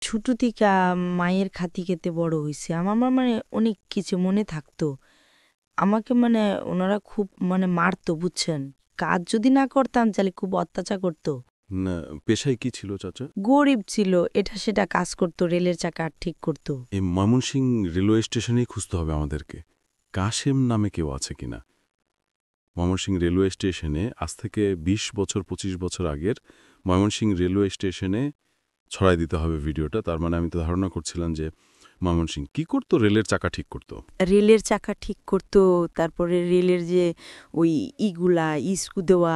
ছোট থেকে মায়ের খাতি খেতে বড় হয়েছে। আমার মানে অনেক কিছু মনে থাকতো। আমাকে মানে ওনারা খুব মানে মারতো, বুঝছেন। কাজ যদি না করতাম তাহলে খুব অত্যাচার করতো। না, পেশায় কি ছিল চাচা? গরিব ছিল, এটা সেটা কাজ করতো, রেলের চাকা ঠিক করতো। এই ময়মনসিংহ রেলওয়ে স্টেশনেই খুঁজতে হবে আমাদেরকে। কাশেম নামে কেউ আছে কিনা? ময়মনসিংহ রেলওয়ে স্টেশনে আজ থেকে ২০ বছর ২৫ বছর আগের ময়মনসিংহ রেলওয়ে স্টেশনে ছড়াই দিতে হবে ভিডিওটা। তার মানে আমি তো ধারণা করছিলাম যে ময়মনসিংহ কি করতো, রেলের চাকা ঠিক করতো। রেলের চাকা ঠিক করতো, তারপরে রেলের যে ওই ইগুলা ইস্কু দেওয়া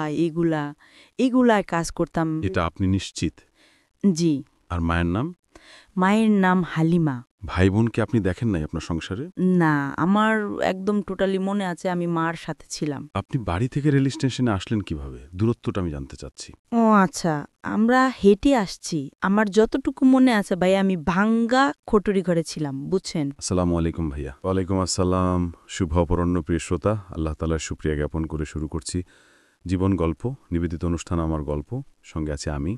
এগুলায় কাজ করতাম। এটা আপনি নিশ্চিত? জি। আর মায়ের নাম? মায়ের নাম হালিমা। ভাই বোনকে আপনি দেখেন নাই আপনার সংসারে? না, আমার একদম টোটালি মনে আছে আমি মার সাথে ছিলাম। আপনি বাড়ি থেকে রেল স্টেশনে আসলেন কিভাবে? দূরত্বটা আমি জানতে চাচ্ছি। ও আচ্ছা, আমরা হেঁটে আসছি। আমার যতটুকু মনে আছে ভাই, আমি ভাঙ্গা খটুরি ঘরে ছিলাম, বুঝছেন। আসসালামু আলাইকুম ভাইয়া। ওয়ালাইকুম আসসালাম। শুভ অপরাহ্ন প্রিয় শ্রোতা, আল্লাহ তাআলার শুকরিয়া জ্ঞাপন করে শুরু করছি জীবন গল্প, নিবেদিত অনুষ্ঠান আমার গল্প। সঙ্গে আছে আমি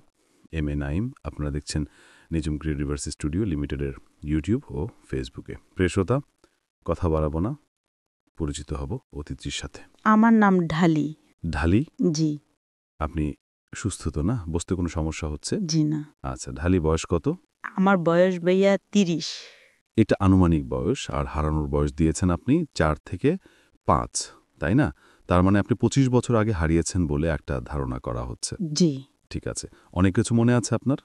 এম.এ. নাঈম। আপনারা দেখছেন নিজুম ক্রিয়েটিভার্স স্টুডিও লিমিটেডের ইউটিউব ও ফেসবুকে। প্রিয় শ্রোতা, কথা বাড়াবো না, পরিচিত হব অতিথির সাথে। আমার নাম ঢালি। ঢালি? জি। আপনি সুস্থ তো না? বসতে কোনো সমস্যা হচ্ছে? জি না। আচ্ছা, ঢালি বয়স কত? আমার বয়স ভাইয়া ৩০। এটা আনুমানিক বয়স, আর হারানোর বয়স দিয়েছেন আপনি ৪ থেকে ৫, তাই না? তার মানে আপনি ২৫ বছর আগে হারিয়েছেন বলে একটা ধারণা করা হচ্ছে। জি। ঠিক আছে। অনেক কিছু মনে আছে আপনার?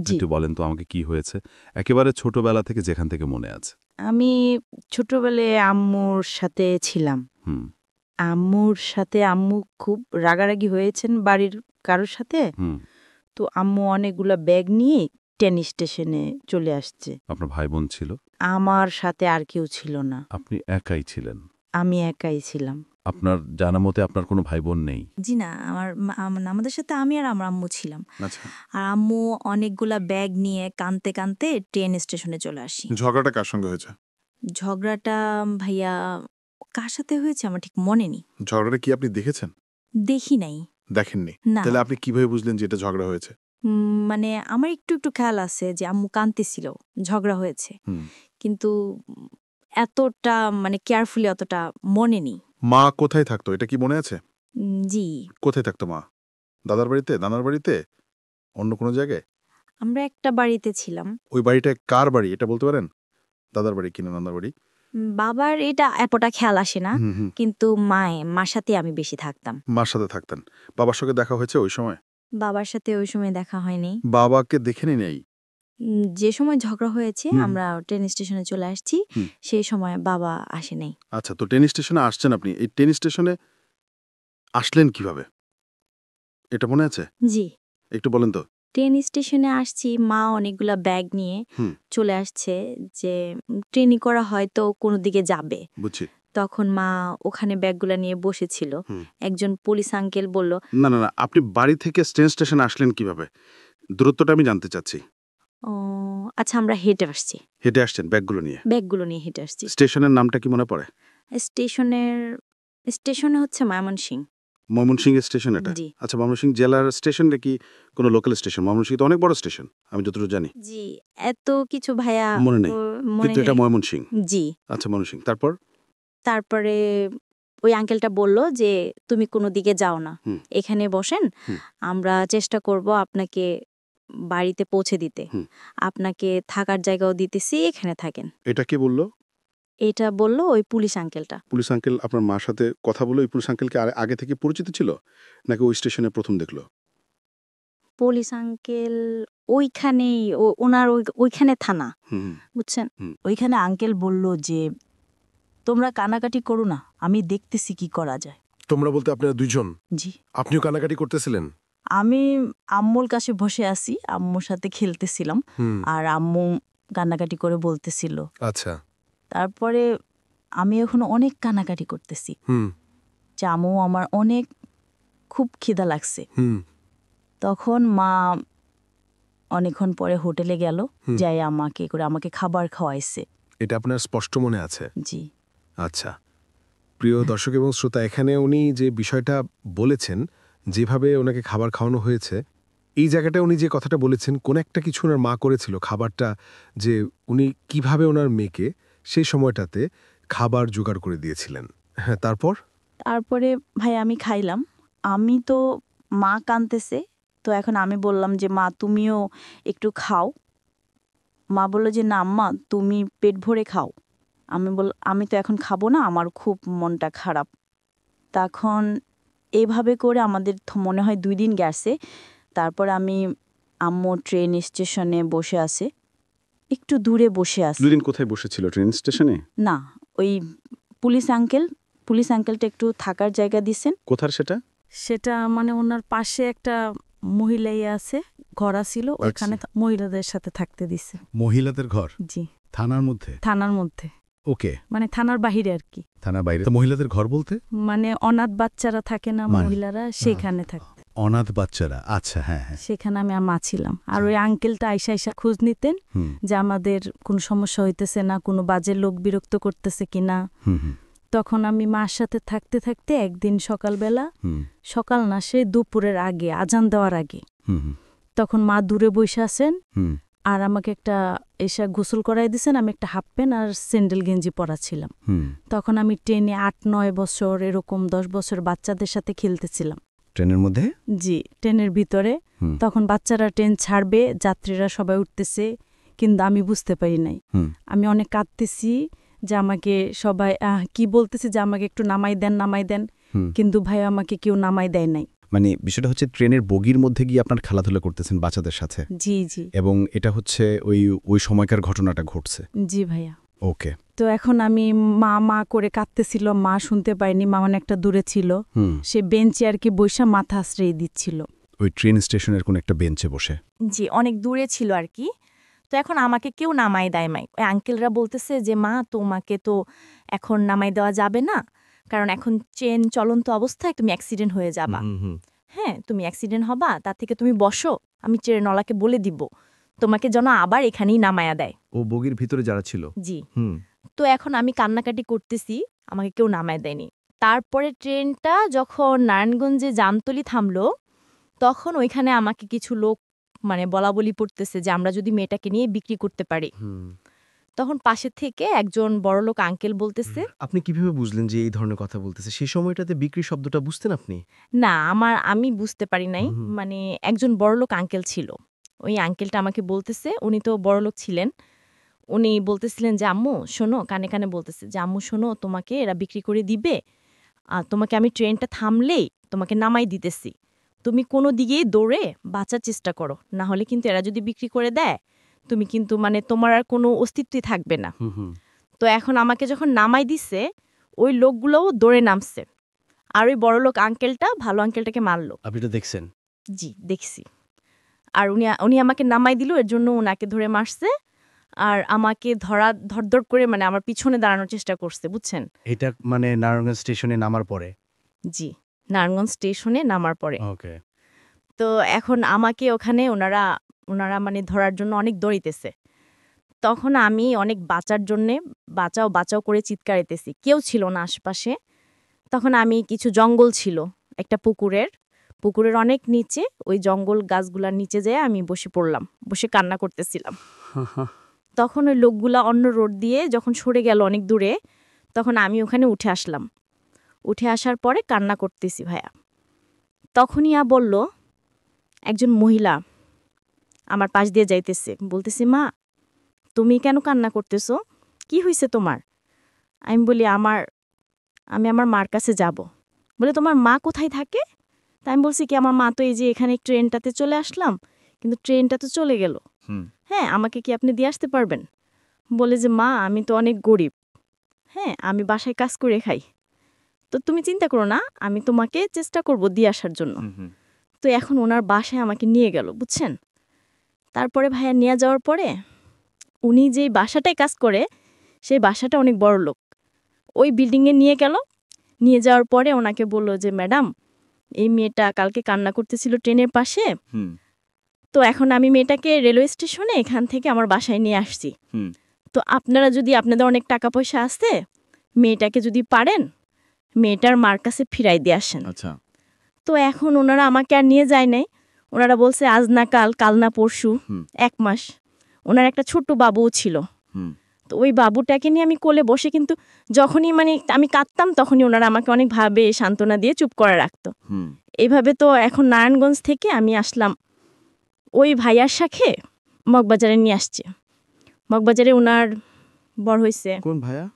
জি। একটু বলেন তো আমাকে কি হয়েছে? একেবারে ছোটবেলা থেকে যেখান থেকে মনে আছে। আমি ছোটবেলায় আম্মুর সাথে ছিলাম। হুম, আম্মুর সাথে আম্মু খুব রাগারাগি হয়েছেন বাড়ির কারোর সাথে। হুম। তো আম্মু অনেকগুলা ব্যাগ নিয়ে ট্রেন স্টেশনে চলে আসছে। আপনার ভাই বোন ছিল? আমার সাথে আর কেউ ছিল না। আপনি একাই ছিলেন? আমি একাই ছিলাম। আপনার জানা মতে আপনার কোনো ভাই বোন নেই? জি না, আমাদের সাথে আমি আর আমার আম্মু ছিলাম। আচ্ছা। আর আম্মু অনেকগুলা ব্যাগ নিয়ে কাঁদতে কাঁদতে ট্রেন স্টেশনে চলে আসি। ঝগড়াটা কার সঙ্গে হয়েছে? ঝগড়াটা ভাইয়া কার সাথে হয়েছে আমার ঠিক মনে নেই। ঝগড়াটা কি আপনি দেখেছেন? দেখি নাই। দেখেননি? না। তাহলে আপনি কিভাবে বুঝলেন যে এটা ঝগড়া হয়েছে? মানে আমার একটু একটু খেয়াল আছে যে আম্মু কাঁদতেছিল, ঝগড়া হয়েছে। হুম। কিন্তু এতটা মানে কেয়ারফুলি অতটা মনে নেই। মা কোথায় থাকতো এটা কি মনে আছে? জি। কোথায় থাকতো মা? দাদার বাড়িতে, নানার বাড়িতে, অন্য কোনো জায়গায়? আমরা একটা বাড়িতে ছিলাম। ওই বাড়িটা কার বাড়ি এটা বলতে পারেন? দাদার বাড়ি কিনা নানার বাড়ি? বাবার এটা এতটা খেয়াল আসে না, হুম, হুম। কিন্তু মার সাথে আমি বেশি থাকতাম। মার সাথে থাকতেন। বাবার সঙ্গে দেখা হয়েছে ওই সময়? বাবার সাথে ওই সময় দেখা হয়নি। বাবাকে দেখেনি নেই? যে সময় ঝগড়া হয়েছে হুম। আমরা ট্রেন স্টেশনে চলে আসছি, হুম। সেই সময় বাবা আসে নাই। আচ্ছা, তো ট্রেন স্টেশনে আসছেন আপনি। এই ট্রেন স্টেশনে আসলেন কিভাবে? এটা মনে আছে? জি। একটু বলেন তো। ট্রেন স্টেশনে আসছি, মা অনেকগুলা ব্যাগ নিয়ে হুম। চলে আসছে যে ট্রেনই করা হয়তো কোনো দিকে যাবে। বুঝছি। তখন মা ওখানে ব্যাগগুলা নিয়ে বসেছিল। হুম। একজন পুলিশ আঙ্কেল বলল, না, না, না। আপনি বাড়ি থেকে ট্রেন স্টেশনে আসলেন কিভাবে? দূরত্বটা আমি জানতে চাচ্ছি। ও আচ্ছা, আমরা হেঁটে আসছি। হেঁটে আসছেন ব্যাগগুলো নিয়ে? ব্যাগগুলো নিয়ে হেঁটে আসছি। স্টেশনের নামটা কি মনে পড়ে? স্টেশনে হচ্ছে ময়মনসিংহ। ময়মনসিংহ স্টেশন এটা? জি। আচ্ছা, ময়মনসিংহ জেলার স্টেশনটা কি কোনো লোকাল স্টেশন? ময়মনসিংহ তো অনেক বড় স্টেশন, আমি যতটুকু জানি। জি, এত কিছু ভাইয়া মনে নেই। মনে কিন্তু এটা নেই। ময়মনসিংহ। জি। আচ্ছা, ময়মনসিংহ। তারপর? তারপরে ওই আঙ্কেলটা বলল যে তুমি কোনো দিকে যাও না, হুম। এখানে বসেন, হুম। আমরা চেষ্টা করব আপনাকে বাড়িতে পৌঁছে দিতে। হুম। আপনাকে থাকার জায়গাও দিতেছি, এখানে থাকেন। এটা কে বলল? এটা বলল ওই পুলিশ আঙ্কেলটা। পুলিশ আঙ্কেল আপনার মার সাথে কথা বলে ওই পুলিশ আঙ্কেলকে আগে থেকে পরিচিত ছিল? নাকি ওই স্টেশনে প্রথম দেখলো? পুলিশ আঙ্কেল ওইখানেই, ওনার ওইখানে থানা, হুম, বুঝছেন। ওইখানে আঙ্কেল বলল যে তোমরা কানাকাটি করো না, আমি দেখতেছি কি করা যায়। তোমরা বলতে আপনারা দুইজন? জি। আপনিও কানাকাটি করতেছিলেন? আমি আম্মুর কাছে বসে আছি, আম্মুর সাথে খেলতেছিলাম। হুম। আর আম্মু কান্নাকাটি করে বলতেছিল। আচ্ছা। তারপরে আমি এখন অনেক কান্নাকাটি করতেছি হুম। যে আম্মু আমার অনেক খুব খিদা লাগছে। হুম। তখন মা অনেকক্ষণ পরে হোটেলে গেল, যাই আমাকে খাবার খাওয়াইছে। এটা আপনার স্পষ্ট মনে আছে? জি। আচ্ছা, প্রিয় দর্শক এবং শ্রোতা, এখানে উনি যে বিষয়টা বলেছেন, যেভাবে ওনাকে খাবার খাওয়ানো হয়েছে, এই জায়গাটা উনি যে কথাটা বলেছেন কোন একটা কিছু ওনার মা করেছিল খাবারটা, যে উনি কিভাবে ওনার মেয়েকে সেই সময়টাতে খাবার জোগাড় করে দিয়েছিলেন। হ্যাঁ, তারপর? তারপরে ভাই আমি খাইলাম। আমি তো মা কাঁদতেছে। তো এখন আমি বললাম যে, "মা তুমিও একটু খাও।" মা বলল যে, "না আম্মা তুমি পেট ভরে খাও।" আমি তো এখন খাবো না, আমার খুব মনটা খারাপ। তখন এভাবে করে আমাদের মনে হয় ২ দিন গেছে। তারপর আম্মু ট্রেন স্টেশনে বসে আছে। একটু দূরে বসে আছে। 2 দিন কোথায় বসেছিল? ট্রেন স্টেশনে? না, ওই পুলিশ আঙ্কেলটা একটু থাকার জায়গা দিছেন। কোথার সেটা? সেটা মানে ওনার পাশে একটা মহিলাই আছে, ঘর ছিল, ওখানে মহিলাদের সাথে থাকতে দিছে। মহিলাদের ঘর জি, থানার মধ্যে? থানার মধ্যে, ওকে, মানে থানার বাহিরে আর কি। থানার বাইরে। তো মহিলাদের ঘর বলতে? মানে অনাথ বাচ্চারা থাকে না, মানে? মহিলারা, সেখানে থাকতে। অনাথ বাচ্চারা, আচ্ছা, হ্যাঁ হ্যাঁ। সেখানে আমি আর মা ছিলাম। আর ওই আঙ্কেলটা আইসা খোঁজ নিতেন হুম যে আমাদের কোনো সমস্যা হইতেছে না, কোনো বাজে লোক বিরক্ত করতেছে কিনা। হুম হুম তখন আমি মার সাথে থাকতে থাকতে একদিন সকালবেলা, হুম সকাল না সে দুপুরের আগে, আজান দেওয়ার আগে, হুম হুম তখন মা দূরে বসে আছেন হুম আর আমাকে একটা এসা গোসল করাই দিছেন। আমি একটা হাফ প্যান্ট আর স্যান্ডেল গেঞ্জি পরা ছিলাম। হুম। তখন আমি ট্রেনে ৮-৯ বছর এরকম 10 বছর বাচ্চাদের সাথে খেলতেছিলাম। ট্রেনের মধ্যে? জি, ট্রেনের ভিতরে। হুম তখন বাচ্চারা ট্রেন ছাড়বে, যাত্রীরা সবাই উঠতেছে, কিন্তু আমি বুঝতে পারি নাই। হুম আমি অনেক কাঁদতেছি যে আমাকে সবাই কি বলতেছে যে আমাকে একটু নামাই দেন, হুম। কিন্তু ভাই আমাকে কেউ নামাই দেয় নাই। মানে বিষয়টা হচ্ছে ট্রেনের বগির মধ্যে গিয়ে আপনার খেলাধুলা করতেছেন বাচ্চাদের সাথে, জি জি এবং এটা হচ্ছে ওই সময়কার ঘটনাটা ঘটছে। জি ভাইয়া। ওকে। তো এখন আমি মা করে কাঁদতেছিল, মা শুনতে পাইনি, মা অনেকটা দূরে ছিল। হুম। সে বেঞ্চে আর কি বৈশা মাথা আশ্রয় দিচ্ছিল। ওই ট্রেন স্টেশনের কোন একটা বেঞ্চে বসে? জি, অনেক দূরে ছিল আর কি। তো এখন আমাকে কেউ নামাই দেয় নাই। ওই আঙ্কেলরা বলতেছে যে, "মা তোমাকে তো এখন নামাই দেওয়া যাবে না। কারণ এখন ট্রেন চলন্ত অবস্থায় তুমি অ্যাক্সিডেন্ট হয়ে যাবা। হ্যাঁ, তুমি অ্যাক্সিডেন্ট হবা, তার থেকে তুমি বসো। আমি ট্রেনওয়ালাকে বলে দিব। তোমাকে যেন আবার এখানেই নামায়া দেয়।" ও বগির ভিতরে যারা ছিল? জি। হুম। তো এখন আমি কান্নাকাটি করতেছি, আমাকে কেউ নামায় দেয়নি। তারপরে ট্রেনটা যখন নারায়ণগঞ্জে জামতলী থামলো, তখন ওইখানে আমাকে কিছু লোক মানে বলাবলি পড়তেছে যে আমরা যদি মেয়েটাকে নিয়ে বিক্রি করতে পারি। তখন পাশে থেকে একজন বড়লোক আঙ্কেল বলতেছে, আপনি কিভাবে বুঝলেন যে এই ধরনের কথা বলতেছে? সেই সময়টাতে বিক্রি শব্দটা বুঝতেন আপনি? না আমি বুঝতে পারি নাই। মানে একজন বড়লোক আঙ্কেল ছিল। ওই আঙ্কেলটা আমাকে বলতেছে, উনি তো বড়লোক ছিলেন। উনি বলতেছিলেন যে, "আম্মু শোনো", কানে কানে বলতেছে যে, "আম্মু শোনো, তোমাকে এরা বিক্রি করে দিবে। তোমাকে আমি ট্রেনটা থামলেই তোমাকে নামাই দিতেছি। তুমি কোনো দিকেই দৌড়ে বাঁচার চেষ্টা করো। না হলে কিন্তু এরা যদি বিক্রি করে দেয়, তুমি কিন্তু মানে তোমার আর কোনো অস্তিত্বই থাকবে না।" তো এখন আমাকে যখন নামাই দিছে, ওই লোকগুলোও দৌড়ে নামছে। আর ওই বড়লোক আঙ্কেলটা ভালো আঙ্কেলটাকে মারল। আপনি এটা দেখছেন? জি, দেখছি। আর উনি আমাকে নামাই দিল, এর জন্য উনাকে ধরে মারছে। আর আমাকে ধরধর করে মানে আমার পিছনে দাঁড়ানোর চেষ্টা করছে, বুঝছেন? এটা মানে নারায়ণগঞ্জ স্টেশনে নামার পরে? জি, নারায়ণগঞ্জ স্টেশনে নামার পরে। ওকে। তো এখন আমাকে ওখানে ওনারা মানে ধরার জন্য অনেক দৌড়িতেছে। তখন আমি অনেক বাঁচার জন্যে বাঁচাও করে চিৎকার দিতেছি। কেউ ছিল না আশপাশে। তখন আমি কিছু জঙ্গল ছিল একটা পুকুরের অনেক নিচে, ওই জঙ্গল গাছগুলার নিচে যেয়ে আমি বসে পড়লাম। বসে কান্না করতেছিলাম। তখন ওই লোকগুলা অন্য রোড দিয়ে যখন সরে গেল অনেক দূরে, তখন আমি ওখানে উঠে আসলাম। উঠে আসার পরে কান্না করতেছি ভাইয়া। তখনই বলল একজন মহিলা আমার পাশ দিয়ে যাইতেছে, বলতেছি, "মা তুমি কেন কান্না করতেছো? কি হয়েছে তোমার?" আমি বলি, আমি আমার মার কাছে যাব। বলে, "তোমার মা কোথায় থাকে?" তা আমি বলছি কি, "আমার মা তো এই যে এখানে ট্রেনটাতে চলে আসলাম, কিন্তু ট্রেনটা তো চলে গেল। হ্যাঁ, আমাকে কি আপনি দিয়ে আসতে পারবেন?" বলে যে, "মা আমি তো অনেক গরিব। হ্যাঁ, আমি বাসায় কাজ করে খাই। তো তুমি চিন্তা করো না, আমি তোমাকে চেষ্টা করব দিয়ে আসার জন্য।" তো এখন ওনার বাসায় আমাকে নিয়ে গেল, বুঝছেন? তারপরে ভাইয়া নিয়ে যাওয়ার পরে উনি যেই বাসাটায় কাজ করে, সেই বাসাটা অনেক বড় লোক। ওই বিল্ডিংয়ে নিয়ে গেল। নিয়ে যাওয়ার পরে ওনাকে বলল যে, "ম্যাডাম, এই মেয়েটা কালকে কান্না করতেছিল ট্রেনের পাশে। তো এখন আমি মেয়েটাকে রেলওয়ে স্টেশনে এখান থেকে আমার বাসায় নিয়ে আসছি। তো আপনারা যদি আপনাদের অনেক টাকা পয়সা আছে, মেয়েটাকে যদি পারেন, মেয়েটার মার কাছে ফিরাই দিয়ে আসেন।" আচ্ছা। তো এখন ওনারা আমাকে আর নিয়ে যায় নাই। ওনারা বলছে আজ না কাল, কাল না পরশু, হুম। 1 মাস। ওনার একটা ছোট্ট বাবুও ছিল। হুম। তো ওই বাবুটাকে নিয়ে আমি কোলে বসে, কিন্তু যখনই মানে আমি কাঁদতাম তখনই ওনারা আমাকে অনেকভাবে সান্ত্বনা দিয়ে চুপ করে রাখতো। হুম। এইভাবে তো এখন নারায়ণগঞ্জ থেকে আমি আসলাম ওই ভাইয়ার সাথে মগবাজারে নিয়ে আসছে। মগবাজারে ওনার বড় হয়েছে। কোন ভাইয়া?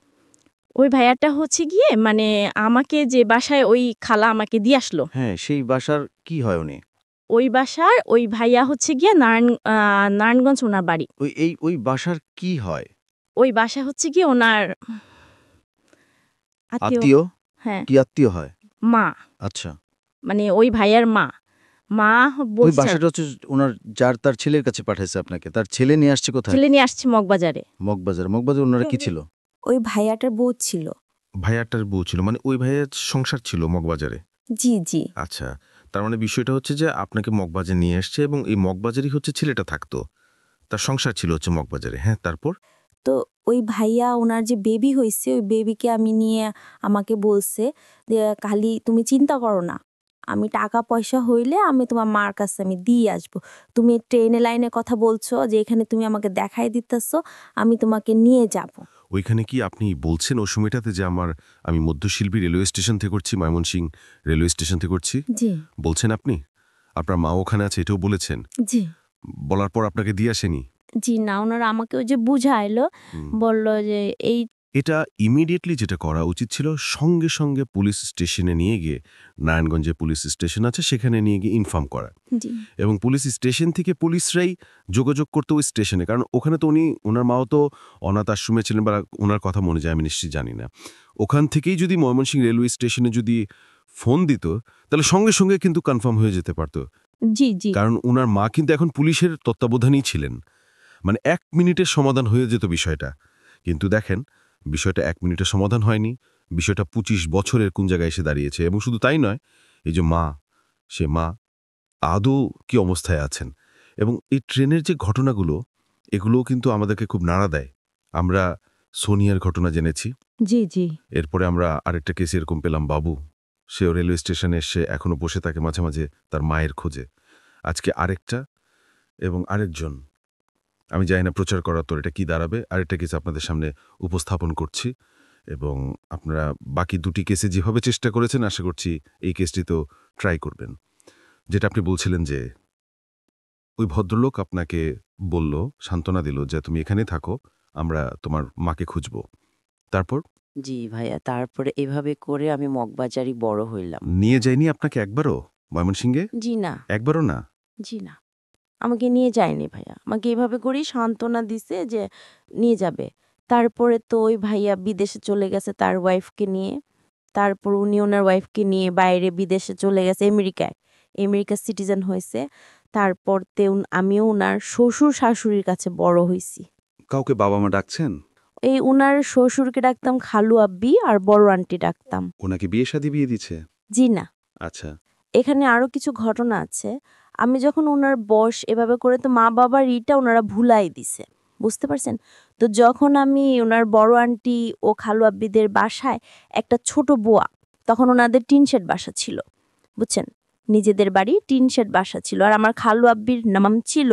ওই ভাইয়াটা হচ্ছে গিয়ে মানে আমাকে যে বাসায় ওই খালা আমাকে দিয়ে আসলো, হ্যাঁ, সেই বাসার কি হয় উনি? ওই বাসার ওই ভাইয়া হচ্ছে গিয়ে নারায়ণগঞ্জ ওনার বাড়ি। ওই বাসার কি হয়? ওই বাসা হচ্ছে গিয়ে ওনার আত্মীয়। আত্মীয়? হ্যাঁ, কি আত্মীয় হয়? মা, আচ্ছা। মানে ওই ভাইয়ার মা ওই বলছে বাসাটা হচ্ছে ওনার তার ছেলের কাছে পাঠাইছে আপনাকে। তার ছেলে নিয়ে আসছে কোথায়? ছেলে নিয়ে আসছে মগবাজারে। মগবাজার। মগবাজার ওনারা কি ছিল? ওই ভাইয়াটার বউ ছিল। ভাইয়াটার বউ ছিল, মানে ওই ভাইয়ের সংসার ছিল মগবাজারে। জি জি। আচ্ছা, তার মানে বিষয়টা হচ্ছে যে আপনাকে মগবাজারে নিয়ে আসছে এবং এই মগবাজারই হচ্ছে ছেলেটা থাকতো, তার সংসার ছিল হচ্ছে মগবাজারে। হ্যাঁ, তারপর? তো ওই ভাইয়া ওনার যে বেবি হয়েছে ওই বেবিকে আমি নিয়ে আমাকে বলছে যে খালি তুমি চিন্তা করো না, আমি টাকা পয়সা হইলে আমি তোমার মার কাছে আমি দিয়ে আসবো। তুমি ট্রেনে লাইনে কথা বলছো যে এখানে তুমি আমাকে দেখাই দিতেছো, আমি তোমাকে নিয়ে যাব। ওইখানে কি আপনি বলছেন ওই সময়টাতে যে আমি মধ্যশিল্পী রেলওয়ে স্টেশন থেকে করছি, ময়মনসিংহ রেলওয়ে স্টেশন থেকে করছি জি বলছেন আপনি? আপনার মা ওখানে আছে এটাও বলেছেন? জি বলার পর আপনাকে দিয়ে আসেনি? জি না, ওনারা আমাকে ওই যে বুঝাইলো, হুম। বলল যে এই এটা ইমিডিয়েটলি যেটা করা উচিত ছিল, সঙ্গে সঙ্গে পুলিশ স্টেশনে নিয়ে গিয়ে, নারায়ণগঞ্জে পুলিশ স্টেশন আছে সেখানে নিয়ে গিয়ে ইনফর্ম করা, জি এবং পুলিশ স্টেশন থেকে পুলিশরাই যোগাযোগ করতো ওই স্টেশনে, কারণ ওখানে তো ওনার মাও তো অনাথ আশ্রমে ছিলেন, বা ওনার কথা মনে যায় আমি নিশ্চয়ই জানি না। ওখান থেকেই যদি ময়মনসিংহ রেলওয়ে স্টেশনে যদি ফোন দিত তাহলে সঙ্গে সঙ্গে কিন্তু কনফার্ম হয়ে যেতে পারতো, জি জি কারণ ওনার মা কিন্তু এখন পুলিশের তত্ত্বাবধানেই ছিলেন। মানে 1 মিনিটের সমাধান হয়ে যেত বিষয়টা। কিন্তু দেখেন, বিষয়টা 1 মিনিটের সমাধান হয়নি, বিষয়টা 25 বছরের কোন জায়গায় এসে দাঁড়িয়েছে। এবং শুধু তাই নয়, এই যে মা, সে মা আদৌ কি অবস্থায় আছেন। এবং এই ট্রেনের যে ঘটনাগুলো, এগুলোও কিন্তু আমাদেরকে খুব নাড়া দেয়। আমরা সোনিয়ার ঘটনা জেনেছি, জি জি এরপরে আমরা আরেকটা কেস এরকম পেলাম, বাবু, সেও রেলওয়ে স্টেশনে এসে এখনো বসে থাকে মাঝে মাঝে তার মায়ের খোঁজে। আজকে আরেকটা এবং আরেকজন, আমি জানি না প্রচার করার তো এটা কি দাঁড়াবে, আরেকটা কেস আপনাদের সামনে উপস্থাপন করছি। এবং আপনারা বাকি 2টি কেসে যেভাবে চেষ্টা করেছেন, আশা করছি এই কেসটি তো ট্রাই করবেন। যেটা আপনি বলছিলেন যে ওই ভদ্রলোক আপনাকে বলল, সান্ত্বনা দিল যে তুমি এখানে থাকো, আমরা তোমার মাকে খুঁজব। তারপর জি ভাইয়া, তারপরে এভাবে করে আমি মগবাজারই বড় হইলাম। নিয়ে যায়নি আপনাকে একবারও ময়মনসিংহে? জি না, একবারও না? জি না, আমাকে নিয়ে যায়নি ভাইয়া। আমাকে এভাবে করেই সান্ত্বনা দিছে যে নিয়ে যাবে। তারপরে তো ওই ভাইয়া বিদেশে চলে গেছে তার ওয়াইফকে নিয়ে। তারপর উনি ওনার ওয়াইফকে নিয়ে বাইরে বিদেশে চলে গেছে, আমেরিকায়। আমেরিকার সিটিজেন হয়েছে। তারপর আমিও উনার শ্বশুর শাশুড়ির কাছে বড় হইছি। কাউকে বাবা মা ডাকছেন? এই উনার শ্বশুরকে ডাকতাম খালু আব্বি, আর বড় আন্টি ডাকতাম। ওনাকে বিয়ে শাদী বিয়ে দিচ্ছে? জি না, আচ্ছা। এখানে আরো কিছু ঘটনা আছে। আমি যখন ওনার বয়স এভাবে করে, তো মা বাবার ইটা ওনারা ভুলাই দিছে, বুঝতে পারছেন? তো যখন আমি ওনার বড় আন্টি ও খালু আব্বিদের বাসায় একটা ছোট বুয়া, তখন ওনাদের টিন শেড বাসা ছিল, বুঝছেন? নিজেদের বাড়ি টিন শেড বাসা ছিল। আর আমার খালু আব্বির নাম ছিল,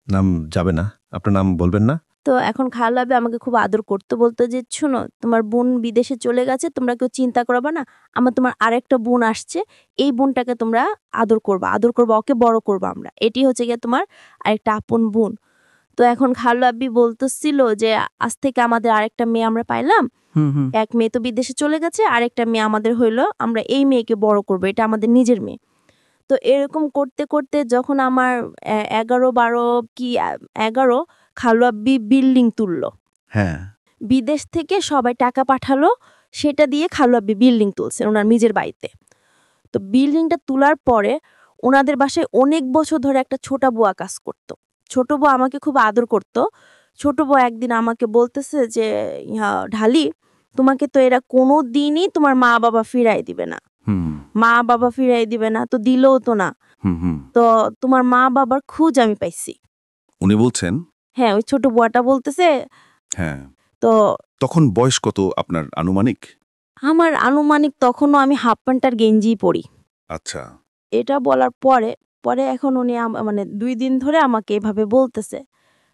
নাম যাবে না, আপনার নাম বলবেন না। তো এখন খালু আব্বি আমাকে খুব আদর করতো, বলতো যে শোনো, তোমার বোন বিদেশে চলে গেছে, তোমরা কেউ চিন্তা করবা না, তোমার আরেকটা বোন আসছে, এই বোনটাকে তোমরা আদর করবা, ওকে বড় করবা আমরা, এটি হচ্ছে গিয়ে তোমার আরেকটা আপন বোন। তো এখন খালু আব্বি বলতেছিল যে আজ থেকে আমাদের আরেকটা মেয়ে আমরা পাইলাম, এক মেয়ে তো বিদেশে চলে গেছে, আরেকটা মেয়ে আমাদের হইলো, আমরা এই মেয়েকে বড় করবো, এটা আমাদের নিজের মেয়ে। তো এরকম করতে করতে যখন আমার 11-12 কি 11, খালু আব্বি বিল্ডিং তুললো। হ্যাঁ, বিদেশ থেকে সবাই টাকা পাঠালো, সেটা দিয়ে খালু আব্বি বিল্ডিং তুলছেন ওনার নিজের বাড়িতে। তো বিল্ডিংটা তোলার পরে ওনাদের বাসায় অনেক বছর ধরে একটা ছোট বুয়া কাজ করতো। ছোট বুয়া আমাকে খুব আদর করতো। ছোট বুয়া একদিন আমাকে বলতেছে যে ঢালি, তোমাকে তো এরা কোনো দিনই তোমার মা বাবা ফিরাই দিবে না, মা বাবা ফিরাই দিবে না, তো দিলও তো না, তো তোমার মা বাবার খোঁজ আমি পাইছি। উনি বলছেন? হ্যাঁ, ওই ছোট বুয়াটা বলতেছে। হ্যাঁ। তো তখন বয়স কত আপনার আনুমানিক? আমার আনুমানিক তখনও আমি হাফ প্যান্ট আর গেঞ্জি পরি। আচ্ছা। এটা বলার পরে পরে এখন উনি মানে 2 দিন ধরে আমাকে এভাবে বলতেছে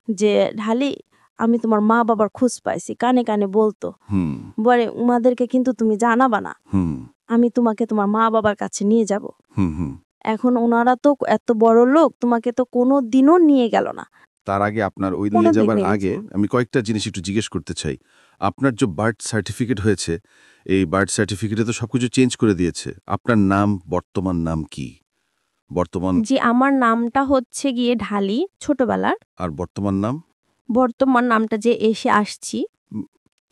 যে ঢালি আমি তোমার মা বাবার খোঁজ পাইছি, কানে কানে বলতো হুম বলে উনাদেরকে কিন্তু তুমি জানাবা না, হুম আমি তোমাকে তোমার মা বাবার কাছে নিয়ে যাব। হুম হুম এখন ওনারা তো এত বড় লোক, তোমাকে তো কোনো দিনও নিয়ে গেল না। তার আগে আপনার ওই কোনো নিয়ে দিক যাবার নেই আগে কিছু। আমি কয়েকটা জিনিস একটু জিজ্ঞেস করতে চাই। আপনার যে বার্থ সার্টিফিকেট হয়েছে, এই বার্থ সার্টিফিকেটে তো সবকিছু চেঞ্জ করে দিয়েছে। আপনার নাম, বর্তমান নাম কি? বর্তমান জি, আমার নামটা হচ্ছে গিয়ে ঢালি ছোটবেলার। আর বর্তমান নাম বর্তমান নামটা যে এসে আসছি,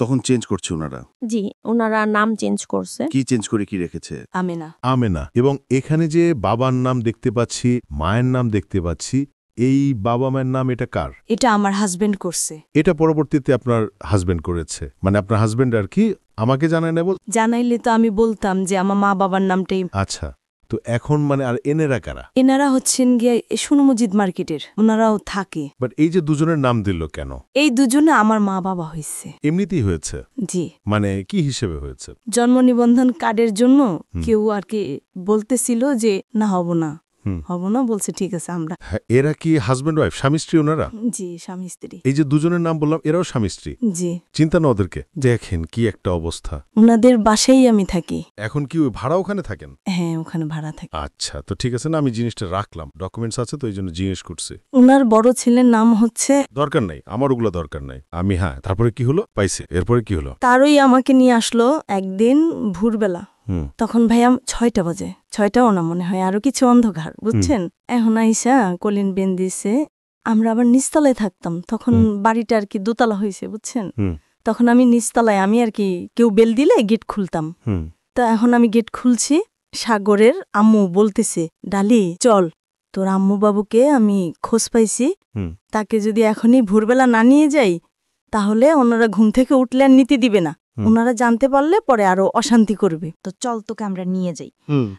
তখন চেঞ্জ করছে ওনারা। জি, ওনারা নাম চেঞ্জ করছে। কি চেঞ্জ করে কি রেখেছে? আমেনা। আমেনা। এবং এখানে যে বাবার নাম দেখতে পাচ্ছি, মায়ের নাম দেখতে পাচ্ছি, এই বাবা মায়ের নাম এটা কার? এটা আমার হাজবেন্ড করছে। এটা পরবর্তীতে আপনার হাজবেন্ড করেছে, মানে আপনার হাজবেন্ড আর কি আমাকে জানায় নেব। জানাইলে তো আমি বলতাম যে আমার মা বাবার নামটাই। আচ্ছা, তো এখন মানে আর এনেরা কারা? এনারা হচ্ছেন গিয়ে সোনমজিদ মার্কেটের, ওনারাও থাকে। বাট এই যে দুজনের নাম দিল কেন? এই দুজনে আমার মা বাবা হয়েছে। এমনিতেই হয়েছে? জি, মানে কি হিসেবে হয়েছে? জন্ম নিবন্ধন কার্ডের জন্য হুম। কেউ আর কি বলতেছিল যে না হব না, হুম। হব না, বলছে ঠিক আছে আমরা। হ্যাঁ, এরা কি হাজব্যান্ড ওয়াইফ, স্বামী স্ত্রী ওনারা? জি, স্বামী স্ত্রী। এই যে দুজনের নাম বললাম, এরাও স্বামী স্ত্রী? জি, চিন্তা না ওদেরকে। দেখেন কি একটা অবস্থা। ওনাদের বাসায় আমি থাকি। এখন কি ওই ভাড়া ওখানে থাকেন? হ্যাঁ, ওখানে ভাড়া থাকি। আচ্ছা, তো ঠিক আছে না, আমি জিনিসটা রাখলাম, ডকুমেন্টস আছে তো এই জন্য জিজ্ঞেস করছি। ওনার বড় ছেলের নাম হচ্ছে। দরকার নাই, আমার ওগুলো দরকার নাই। আমি হ্যাঁ, তারপরে কি হলো পাইছে, এরপরে কি হলো? তারই আমাকে নিয়ে আসলো একদিন ভোরবেলা। হুম তখন ভাইয়া 6টা বাজে, 6টাও না মনে হয়, আরো কিছু অন্ধকার, বুঝছেন। এখন আইসা কলিন বেন দিছে। আমরা আবার নিচতলায় থাকতাম তখন, বাড়িটা আর কি দোতলা হয়েছে, বুঝছেন। হুম তখন আমি নিচতলায়, আমি আর কি কেউ বেল দিলে গেট খুলতাম। হুম তা এখন আমি গেট খুলছি, সাগরের আম্মু বলতেছে ডালি চল, তোর আম্মু বাবুকে আমি খোঁজ পাইছি, হুম তাকে যদি এখনই ভোরবেলা না নিয়ে যাই তাহলে ওনারা ঘুম থেকে উঠলে আর নিতে দিবে না, ওনারা জানতে পারলে পরে আরো অশান্তি করবে। তো চল তোকে আমরা নিয়ে যাই।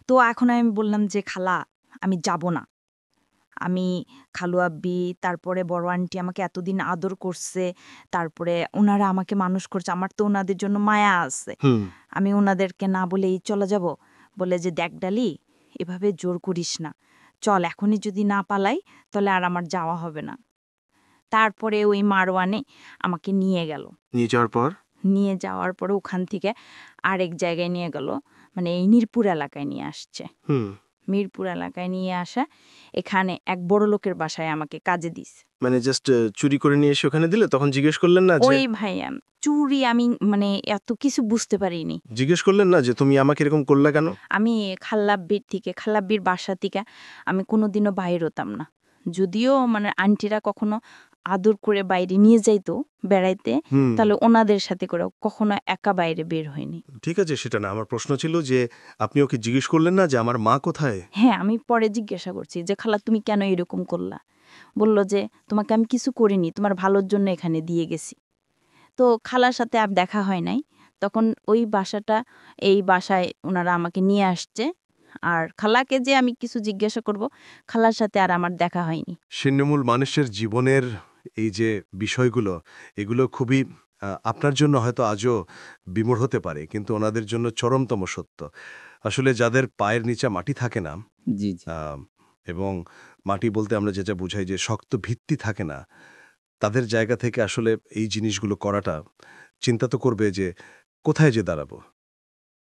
তো এখন আমি বললাম যে খালা আমি যাব না, আমি খালু আব্বি তারপরে বড় আন্টি আমাকে এতদিন আদর করছে, তারপরে ওনারা আমাকে মানুষ করছে, আমার তো ওনাদের জন্য মায়া আছে, আমি ওনাদেরকে না বলেই চলে যাব। বলে যে দেখ ডালি, এভাবে জোর করিস না, চল এখনই যদি না পালাই তাহলে আর আমার যাওয়া হবে না। তারপরে ওই মারওয়ানে আমাকে নিয়ে গেল। নিয়ে যাওয়ার পর নিয়ে যাওয়ার পরে ওখান থেকে আরেক জায়গায় নিয়ে গেল, মানে এই মিরপুর এলাকায় নিয়ে আসছে। মিরপুর এলাকায় নিয়ে আসা, এখানে এক বড় লোকের বাসায় আমাকে কাজে দিস। মানে জাস্ট চুরি করে নিয়ে এসে ওখানে দিলে, তখন জিজ্ঞেস করলেন না যে? ওই ভাইয়া চুরি, আমি মানে এত কিছু বুঝতে পারিনি। জিজ্ঞেস করলেন না যে তুমি আমাকে এরকম করলে কেন? আমি খালাব্বির বাসা থেকে আমি কোনোদিনও বাইর হতাম না, যদিও মানে আন্টিরা কখনো আদর করে বাইরে নিয়ে যাইতো বেড়াইতে, তাহলে ওনাদের সাথে করে কখনো একা বাইরে বের হয়নি। ঠিক আছে, সেটা না, আমার প্রশ্ন ছিল যে আপনি ওকে জিজ্ঞেস করলেন না যে আমার মা কোথায়? হ্যাঁ, আমি পরে জিজ্ঞাসা করছি যে খালা তুমি কেন এরকম করলা। বলল যে তোমাকে আমি কিছু করিনি, তোমার ভালোর জন্য এখানে দিয়ে গেছি। তো খালার সাথে আর দেখা হয় নাই। তখন ওই বাসাটা, এই বাসায় ওনারা আমাকে নিয়ে আসছে, আর খালাকে যে আমি কিছু জিজ্ঞাসা করব, খালার সাথে আর আমার দেখা হয়নি। ছিন্নমূল মানুষের জীবনের এই যে বিষয়গুলো, এগুলো খুবই আপনার জন্য হয়তো আজও বিমূঢ় হতে পারে, কিন্তু ওনাদের জন্য চরমতম সত্য। আসলে যাদের পায়ের নিচে মাটি থাকে না, জি এবং মাটি বলতে আমরা যেটা বুঝাই যে শক্ত ভিত্তি থাকে না, তাদের জায়গা থেকে আসলে এই জিনিসগুলো করাটা, চিন্তা তো করবে যে কোথায় যে দাঁড়াবো।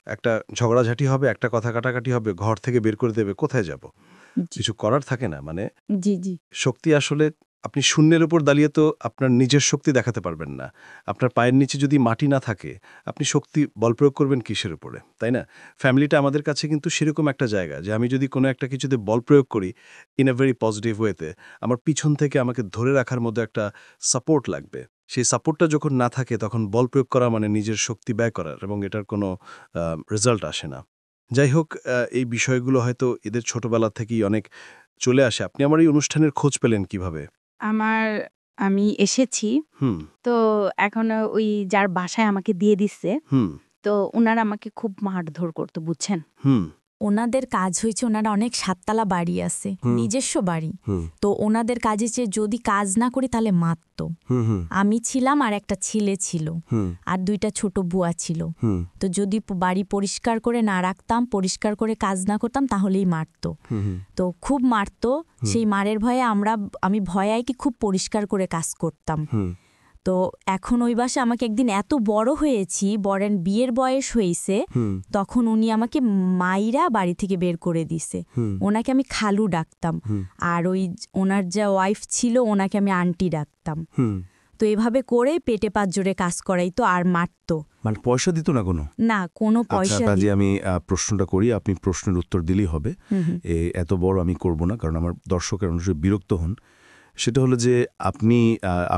একটা ঝগড়াঝাটি হবে, একটা কথা কাটাকাটি হবে, ঘর থেকে বের করে দেবে, কোথায় যাব, কিছু করার থাকে না। মানে জি শক্তি আসলে আপনি শূন্যের উপর দাঁড়িয়ে তো আপনার নিজের শক্তি দেখাতে পারবেন না। আপনার পায়ের নিচে যদি মাটি না থাকে, আপনি শক্তি বল প্রয়োগ করবেন কিসের উপরে, তাই না? ফ্যামিলিটা আমাদের কাছে কিন্তু সেরকম একটা জায়গা যে আমি যদি কোনো একটা কিছুতে বল প্রয়োগ করি ইন আ ভেরি পজিটিভ ওয়েতে, আমার পিছন থেকে আমাকে ধরে রাখার মতো একটা সাপোর্ট লাগবে। সেই সাপোর্টটা যখন না থাকে, তখন বল প্রয়োগ করা মানে নিজের শক্তি ব্যয় করার, এবং এটার কোনো রেজাল্ট আসে না। যাই হোক, এই বিষয়গুলো হয়তো এদের ছোটবেলা থেকেই অনেক চলে আসে। আপনি আমার এই অনুষ্ঠানের খোঁজ পেলেন কিভাবে? আমি এসেছি, তো এখন ওই যার বাসায় আমাকে দিয়ে দিচ্ছে, তো ওনারা আমাকে খুব মারধর করতো, বুঝছেন। ওনাদের কাজ হয়েছে, ওনারা অনেক সাততলা বাড়ি আছে, নিজস্ব বাড়ি। তো ওনাদের কাজে যে যদি কাজ না করি তাহলে মারত। আমি ছিলাম আর একটা ছেলে ছিল, আর 2টা ছোট বুয়া ছিল। তো যদি বাড়ি পরিষ্কার করে না রাখতাম, পরিষ্কার করে কাজ না করতাম, তাহলেই মারত। তো খুব মারত। সেই মারের ভয়ে আমি ভয়ে কি খুব পরিষ্কার করে কাজ করতাম। তো এখন ওই বাসে আমাকে একদিন এত বড় হয়েছি, বরেন বিয়ের বয়স হয়েছে, তখন উনি আমাকে মাইরা বাড়ি থেকে বের করে দিছে। ওনাকে আমি খালু ডাকতাম, আর ওনার যা ওয়াইফ ছিল ওনাকে আমি আন্টি ডাকতাম। তো এভাবে করে পেটে 5 জোরে কাজ করাইতো আর মারতো। মানে পয়সা দিত না কোনো? না, কোনো পয়সা কাজে আমি প্রশ্নটা করি, আপনি প্রশ্নের উত্তর দিলেই হবে। এত বড় আমি করব না, কারণ আমার দর্শকের অনুযায়ী বিরক্ত হন। সেটা হলো যে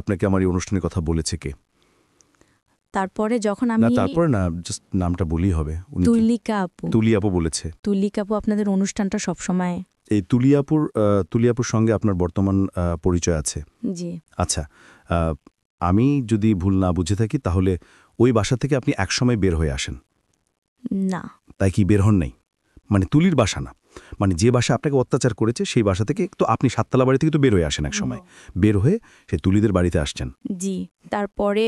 আপনাকে আমার এই অনুষ্ঠানের কথা বলেছে কে? তারপরে যখন আমি তারপরে না, জাস্ট নামটা বলি হবে। তুলিকা আপু। তুলি আপু বলেছে। তুলিকা আপু আপনাদের অনুষ্ঠানটা সবসময়। এই তুলি আপুর সঙ্গে আপনার বর্তমান পরিচয় আছে? জি। আচ্ছা, আমি যদি ভুল না বুঝে থাকি তাহলে ওই বাসা থেকে আপনি একসময় বের হয়ে আসেন? না। তাই কি বের হন নাই? মানে তুলির বাসা না, মানে যে বাসা আপনাকে অত্যাচার করেছে সেই বাসা থেকে তো আপনি 7তলা বাড়ি থেকে তো বের হয়ে আসেন এক সময়, বের হয়ে সেই তুলিদের বাড়িতে আসছেন? জি। তারপরে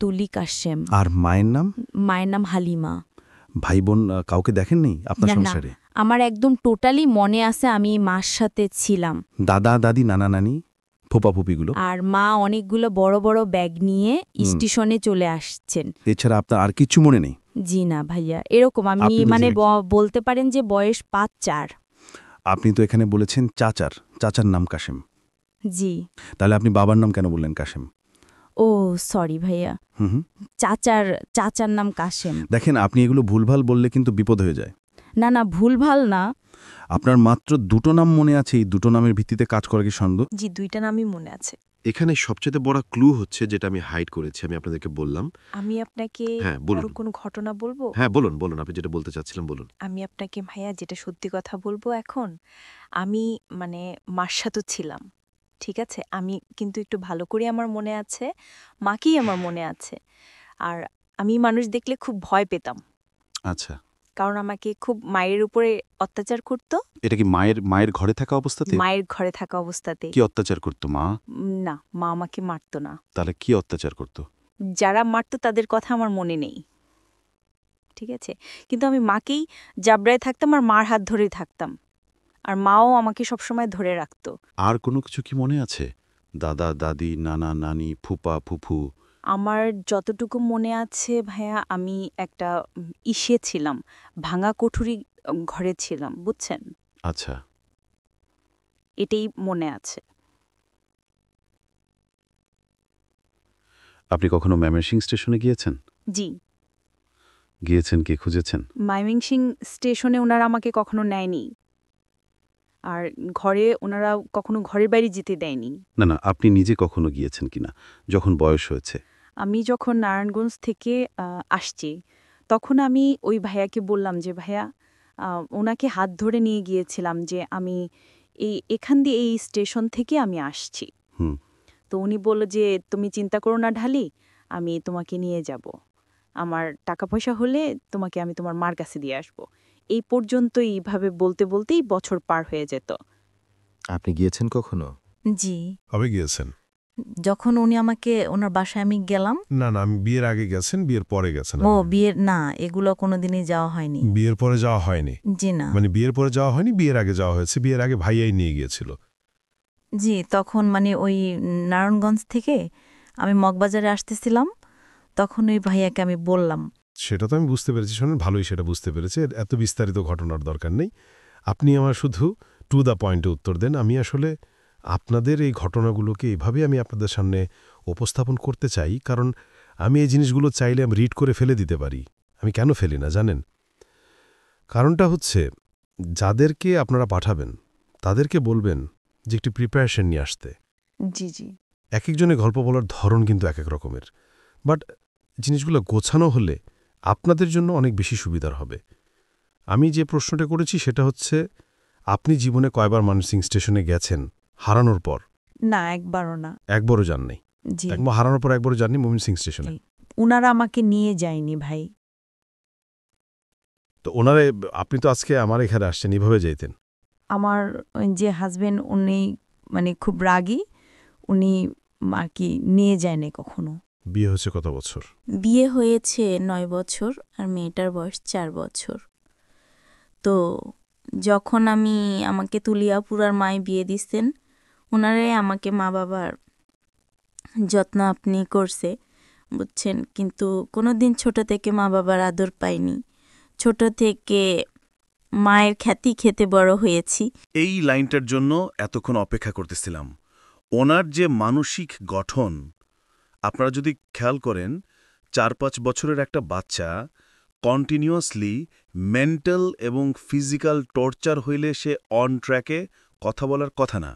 তুলি কাশেম। আর মায়ের নাম? মায়ের নাম হালিমা। ভাই বোন কাউকে দেখেননি আপনার সংসারে? আমার একদম টোটালি মনে আছে আমি মার সাথে ছিলাম। দাদা দাদি নানা নানি ফুপা ফুপিগুলো? আর মা অনেকগুলো বড় বড় ব্যাগ নিয়ে স্টেশনে চলে আসছেন। এছাড়া আপনার আর কিছু মনে নেই? জি না ভাইয়া, এরকম আমি মানে বলতে পারেন যে বয়স 5-4। আপনি তো এখানে বলেছেন চাচার নাম কাশেম। জি। তাহলে আপনি বাবার নাম কেন বললেন কাশেম? ও সরি ভাইয়া, চাচার নাম কাশেম। দেখেন, আপনি এগুলো ভুলভাল বললে কিন্তু বিপদ হয়ে যায়। না ভুলভাল না। আপনার মাত্র 2টো নাম মনে আছে, এই 2টো নামের ভিত্তিতে কাজ করা কি সন্দেহ? জি, 2টা নামই মনে আছে। এখানে সবচেয়ে বড় ক্লু হচ্ছে যেটা আমি হাইড করেছি, আমি আপনাদেরকে বললাম। আমি আপনাকে আরো কোনো ঘটনা বলবো? হ্যাঁ বলুন, আপনি যেটা বলতে চাচ্ছিলেন বলুন। আমি আপনাকে ভাইয়া যেটা সত্যি কথা বলবো এখন, আমি মানে মার সাথে ছিলাম, ঠিক আছে? আমি কিন্তু একটু ভালো করে আমার মনে আছে, মাকেই আমার মনে আছে। আর আমি মানুষ দেখলে খুব ভয় পেতাম। আচ্ছা। কারণ আমাকে খুব মায়ের উপরে অত্যাচার করতো। এটা কি মায়ের ঘরে থাকা অবস্থাতে? মায়ের ঘরে থাকা অবস্থাতে। কি অত্যাচার করতো মা? না, মা আমাকে মারতো না। তাহলে কি অত্যাচার করতো? যারা মারতো তাদের কথা আমার মনে নেই, ঠিক আছে? কিন্তু আমি মাকেই জাবড়ায় থাকতাম আর মার হাত ধরেই থাকতাম, আর মাও আমাকে সবসময় ধরে রাখতো। আর কোনো কিছু কি মনে আছে? দাদা দাদি নানা নানি ফুপা ফুফু? আমার যতটুকু মনে আছে ভাইয়া, আমি একটা ইসে ছিলাম, ভাঙা কোঠুরি ঘরে ছিলাম, বুঝছেন? আচ্ছা। এটাই মনে আছে। আপনি কখনো ময়মনসিংহ স্টেশনে গিয়েছেন? জি। গিয়েছেন, কে খুঁজেছেন? ময়মনসিংহ স্টেশনে ওনারা আমাকে কখনো নেয়নি, আর ঘরে ওনারা কখনো ঘরের বাইরে যেতে দেয়নি। না, আপনি নিজে কখনো গিয়েছেন কিনা যখন বয়স হয়েছে? আমি যখন নারায়ণগঞ্জ থেকে আসছি তখন আমি ওই ভাইয়াকে বললাম যে ভাইয়া, ওনাকে হাত ধরে নিয়ে গিয়েছিলাম যে আমি এখান দিয়ে এই স্টেশন থেকে আমি আসছি। তো উনি বলল যে তুমি চিন্তা করো না ঢালি, আমি তোমাকে নিয়ে যাব, আমার টাকা পয়সা হলে তোমাকে আমি তোমার মার কাছে দিয়ে আসব। এই পর্যন্ত এইভাবে বলতে বলতেই বছর পার হয়ে যেত। আপনি গিয়েছেন কখনো? জি। কবে গিয়েছেন? যখন উনি আমাকে ওনার বাসায় আমি গেলাম। না, আমি বিয়ের আগে গেছেন, বিয়ের পরে গেছেন? ও বিয়ের না, এগুলো কোনোদিনই যাওয়া হয়নি। বিয়ের পরে যাওয়া হয়নি? জি না। মানে বিয়ের পরে যাওয়া হয়নি, বিয়ের আগে যাওয়া হয়েছে। বিয়ের আগে ভাইয়াই নিয়ে গিয়েছিল? জি, তখন মানে ওই নারায়ণগঞ্জ থেকে আমি মগবাজারে আসতেছিলাম, তখন ওই ভাইয়াকে আমি বললাম। সেটা তো আমি বুঝতে পেরেছি, শোনেন, ভালোই সেটা বুঝতে পেরেছি, এত বিস্তারিত ঘটনার দরকার নেই। আপনি আমার শুধু টু দ্য পয়েন্টে উত্তর দেন। আমি আসলে আপনাদের এই ঘটনাগুলোকে এভাবে আমি আপনাদের সামনে উপস্থাপন করতে চাই, কারণ আমি এই জিনিসগুলো চাইলে আমি রিড করে ফেলে দিতে পারি। আমি কেন ফেলি না জানেন? কারণটা হচ্ছে, যাদেরকে আপনারা পাঠাবেন তাদেরকে বলবেন যে একটু প্রিপারেশন নিয়ে আসতে। জি জি। এক একজনের গল্প বলার ধরন কিন্তু এক এক রকমের, বাট জিনিসগুলো গোছানো হলে আপনাদের জন্য অনেক বেশি সুবিধার হবে। আমি যে প্রশ্নটা করেছি সেটা হচ্ছে, আপনি জীবনে কয়বার ময়মনসিংহ স্টেশনে গেছেন হারানোর পর? না, একবারও না। একবারও যান নাই? একবার হারানোর পর একবারও যাননি ময়মনসিংহ স্টেশনে? উনারা আমাকে নিয়ে যায়নি ভাই। তো ওনারে আপনি তো আজকে আমার এখানে আসছেন, এভাবে যাইতেন। আমার যে হাজবেন্ড উনি মানে খুব রাগী, উনি আর কি নিয়ে যায়নি কখনো। বিয়ে হয়েছে কত বছর? বিয়ে হয়েছে 9 বছর আর মেয়েটার বয়স 4 বছর। তো যখন আমাকে তুলিয়াপুরার মায় বিয়ে দিচ্ছেন, ওনারাই আমাকে মা বাবার যত্ন আপনি করছে, বুঝছেন। কিন্তু কোনোদিন ছোট থেকে মা বাবার আদর পাইনি। ছোট থেকে মায়ের খ্যাতি খেতে বড় হয়েছি। এই লাইনটার জন্য এতক্ষণ অপেক্ষা করতেছিলাম। ওনার যে মানসিক গঠন, আপনারা যদি খেয়াল করেন, 4-5 বছরের একটা বাচ্চা কন্টিনিউয়াসলি মেন্টাল এবং ফিজিক্যাল টর্চার হইলে সে অন ট্র্যাকে কথা বলার কথা না।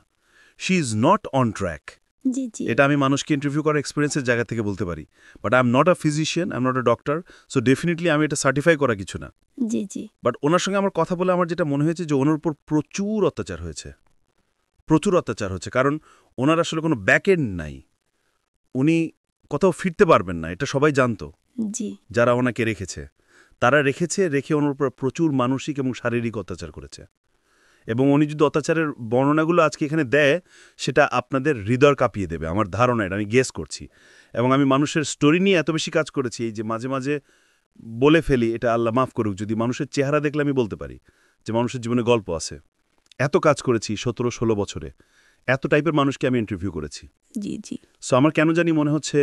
She is not on track. জি জি এটা আমি মানুষকে ইন্টারভিউ করার এক্সপিরিয়েন্সের জায়গা থেকে বলতে পারি। But I am not a physician, I am not a doctor, so definitely আমি এটা সার্টিফাই করা কিছু না। জি জি বাট ওনার সঙ্গে আমার কথা বলে আমার যেটা মনে হয়েছে যে ওনার উপর প্রচুর অত্যাচার হয়েছে, প্রচুর অত্যাচার হচ্ছে। কারণ ওনার আসলে কোনো ব্যাক এন্ড নাই, উনি কোথাও ফিরতে পারবেন না, এটা সবাই জানতো। জি যারা ওনাকে রেখেছে তারা রেখে ওনার উপর প্রচুর মানসিক এবং শারীরিক অত্যাচার করেছে। এবং উনি যদি অত্যাচারের বর্ণনাগুলো আজকে এখানে দেয়, সেটা আপনাদের হৃদয় কাঁপিয়ে দেবে, আমার ধারণা, এটা আমি গেস করছি। এবং আমি মানুষের স্টোরি নিয়ে এত বেশি কাজ করেছি, এই যে মাঝে মাঝে বলে ফেলি, এটা আল্লাহ মাফ করুক, যদি মানুষের চেহারা দেখলে আমি বলতে পারি যে মানুষের জীবনে গল্প আছে। এত কাজ করেছি 17-16 বছরে, এত টাইপের মানুষকে আমি ইন্টারভিউ করেছি। জি জি সো আমার কেন জানি মনে হচ্ছে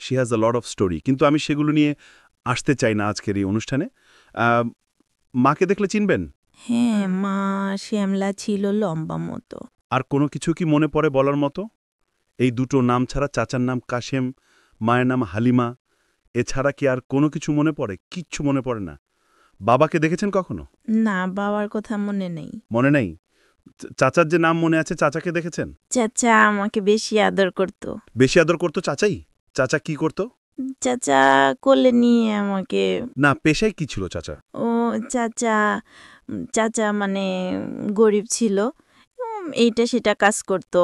she has a lot of story, কিন্তু আমি সেগুলো নিয়ে আসতে চাই না আজকের এই অনুষ্ঠানে। মাকে দেখলে চিনবেন? হ্যাঁ, মা শ্যামলা ছিল, লম্বা মতো। আর কোনো কিছু কি মনে পড়ে বলার মতো? এই দুটো নাম ছাড়া, চাচার নাম কাশেম, মায়ের নাম হালিমা, এছাড়া কি আর কোনো কিছু মনে পড়ে? কিচ্ছু মনে পড়ে না। বাবাকে দেখেছেন কখনো? না, বাবার কথা মনে নেই। মনে নেই? চাচার যে নাম মনে আছে, চাচাকে দেখেছেন? চাচা আমাকে বেশি আদর করতো। বেশি আদর করতো চাচাই? চাচা কি করতো? চাচা কোলে নিয়ে আমাকে। না, পেশায় কি ছিল চাচা? ও চাচা চাচা মানে গরিব ছিল, এইটা সেটা কাজ করতো,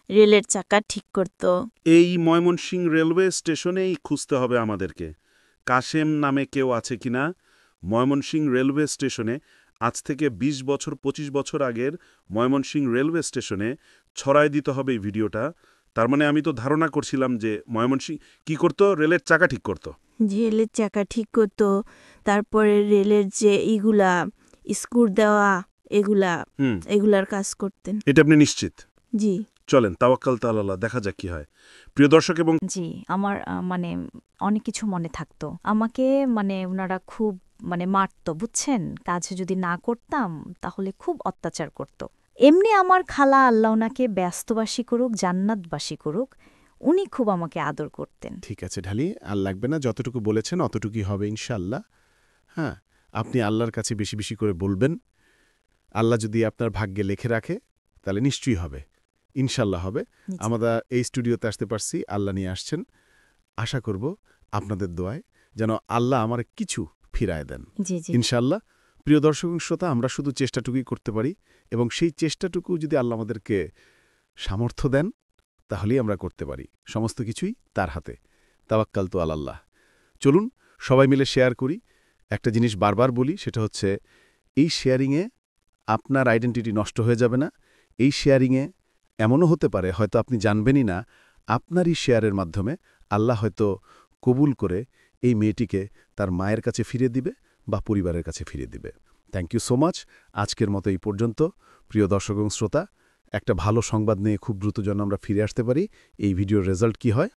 রেলের চাকা ঠিক করতো। এই ময়মনসিংহ রেলওয়ে স্টেশনেই খুঁজতে হবে আমাদেরকে, কাশেম নামে কেউ আছে কিনা। ময়মনসিংহ রেলওয়ে স্টেশনে আজ থেকে 20 বছর 25 বছর আগের ময়মনসিংহ রেলওয়ে স্টেশনে ছড়ায় দিতে হবে এই ভিডিওটা। তার মানে আমি তো ধারণা করছিলাম যে ময়মনসিংহ কি করতো, রেলের চাকা ঠিক করতো। রেলের চাকা ঠিক করতো, তারপরে রেলের যে ইগুলা স্ক্রু দেওয়া এগুলার কাজ করতেন। এটা আপনি নিশ্চিত? জি। চলেন, তাওয়াক্কাল তাআলা, দেখা যাক কি হয়। প্রিয় দর্শক, এবং জি, আমার মানে অনেক কিছু মনে থাকতো। আমাকে মানে ওনারা খুব মানে মারতো, বুঝছেন। কাজে যদি না করতাম তাহলে খুব অত্যাচার করত। এমনি আমার খালা, আল্লাহ ওনাকে ব্যস্তবাসী করুক, জান্নাতবাসী করুক, উনি খুব আমাকে আদর করতেন। ঠিক আছে ঢালি, আর লাগবে না, যতটুকু বলেছেন অতটুকুই হবে ইনশাআল্লাহ। হ্যাঁ, আপনি আল্লাহর কাছে বেশি বেশি করে বলবেন। আল্লাহ যদি আপনার ভাগ্যে লেখে রাখে তাহলে নিশ্চয়ই হবে, ইনশাল্লাহ হবে। আমরা এই স্টুডিওতে আসতে পারছি, আল্লাহ নিয়ে আসছেন। আশা করব আপনাদের দোয়ায় যেন আল্লাহ আমার কিছু ফিরায় দেন ইনশাল্লাহ। প্রিয় দর্শক শ্রোতা, আমরা শুধু চেষ্টাটুকুই করতে পারি, এবং সেই চেষ্টাটুকু যদি আল্লাহ আমাদেরকে সামর্থ্য দেন তাহলেই আমরা করতে পারি। সমস্ত কিছুই তার হাতে। তাওয়াক্কাল তু আলাল্লাহ। চলুন সবাই মিলে শেয়ার করি। একটা জিনিস বারবার বলি, সেটা হচ্ছে এই শেয়ারিংয়ে আপনার আইডেন্টিটি নষ্ট হয়ে যাবে না। এই শেয়ারিংয়ে এমনও হতে পারে হয়তো আপনি জানবেনই না, আপনারই শেয়ারের মাধ্যমে আল্লাহ হয়তো কবুল করে এই মেয়েটিকে তার মায়ের কাছে ফিরিয়ে দিবে বা পরিবারের কাছে ফিরিয়ে দিবে। Thank you so much. আজকের মতো এই পর্যন্ত। প্রিয় দর্শক এবং শ্রোতা, একটা ভালো সংবাদ নিয়ে খুব দ্রুত যেন আমরা ফিরে আসতে পারি। এই ভিডিওর রেজাল্ট কি হয়